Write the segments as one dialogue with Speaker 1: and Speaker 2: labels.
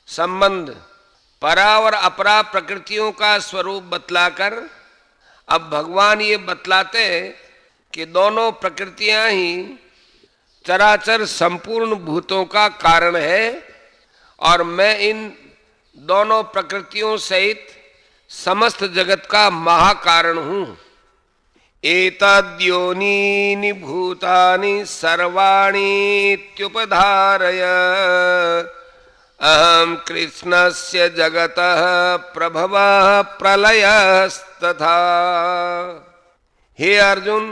Speaker 1: संबंध परा और अपरा प्रकृतियों का स्वरूप बतलाकर अब भगवान ये बतलाते हैं कि दोनों प्रकृतियां ही चराचर संपूर्ण भूतों का कारण है और मैं इन दोनों प्रकृतियों सहित समस्त जगत का महाकारण हूं। एतद्योनीनि भूतानि सर्वाणीत्युपधारय अहम कृष्णस्य जगतः प्रभवः प्रलयस्तथा। हे अर्जुन,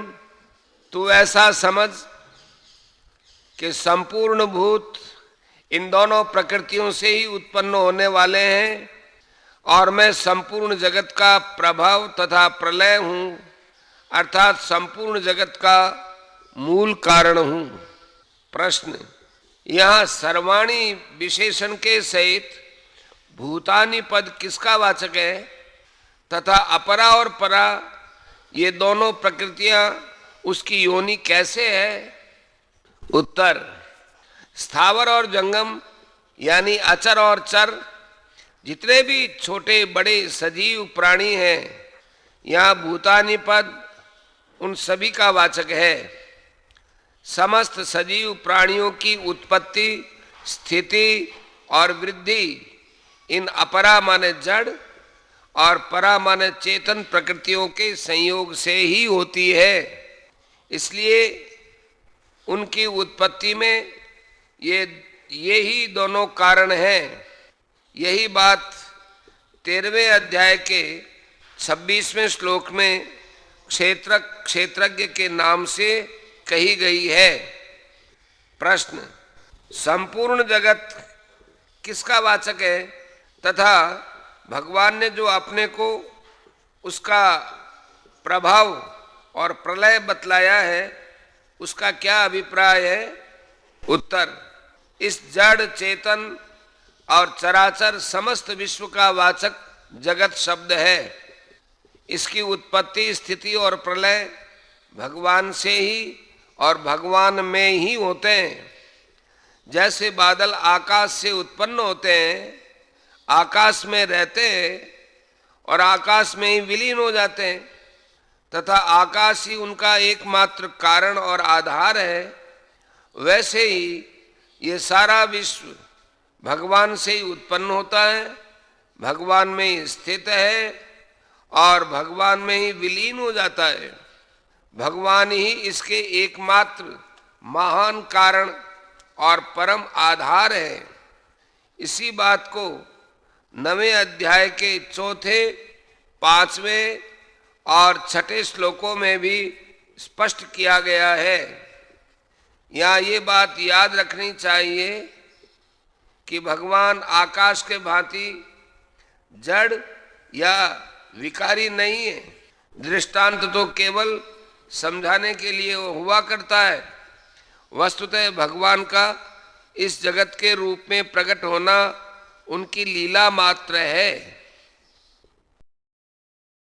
Speaker 1: तू ऐसा समझ कि संपूर्ण भूत इन दोनों प्रकृतियों से ही उत्पन्न होने वाले हैं और मैं संपूर्ण जगत का प्रभाव तथा प्रलय हूँ, अर्थात संपूर्ण जगत का मूल कारण हूँ। प्रश्न, यहाँ सर्वाणी विशेषण के सहित भूतानि पद किसका वाचक है तथा अपरा और परा ये दोनों प्रकृतियां उसकी योनि कैसे है? उत्तर, स्थावर और जंगम यानी अचर और चर जितने भी छोटे बड़े सजीव प्राणी हैं, यहाँ भूतानि पद उन सभी का वाचक है। समस्त सजीव प्राणियों की उत्पत्ति, स्थिति और वृद्धि इन अपरा माने जड़ और परा माने चेतन प्रकृतियों के संयोग से ही होती है। इसलिए उनकी उत्पत्ति में ये ही दोनों कारण हैं। यही बात 13वें अध्याय के 26वें श्लोक में क्षेत्रज्ञ के नाम से कही गई है। प्रश्न, संपूर्ण जगत किसका वाचक है तथा भगवान ने जो अपने को उसका प्रभाव और प्रलय बतलाया है उसका क्या अभिप्राय है? उत्तर, इस जड़ चेतन और चराचर समस्त विश्व का वाचक जगत शब्द है। इसकी उत्पत्ति, स्थिति और प्रलय भगवान से ही और भगवान में ही होते हैं। जैसे बादल आकाश से उत्पन्न होते हैं, आकाश में रहते हैं और आकाश में ही विलीन हो जाते हैं तथा आकाश ही उनका एकमात्र कारण और आधार है, वैसे ही ये सारा विश्व भगवान से ही उत्पन्न होता है, भगवान में ही स्थित है और भगवान में ही विलीन हो जाता है। भगवान ही इसके एकमात्र महान कारण और परम आधार है। इसी बात को 9वें अध्याय के 4, 5वें और 6ठे श्लोकों में भी स्पष्ट किया गया है। यहाँ ये बात याद रखनी चाहिए कि भगवान आकाश के भांति जड़ या विकारी नहीं है। दृष्टांत तो केवल समझाने के लिए हुआ करता है। वस्तुतः भगवान का इस जगत के रूप में प्रकट होना उनकी लीला मात्र है।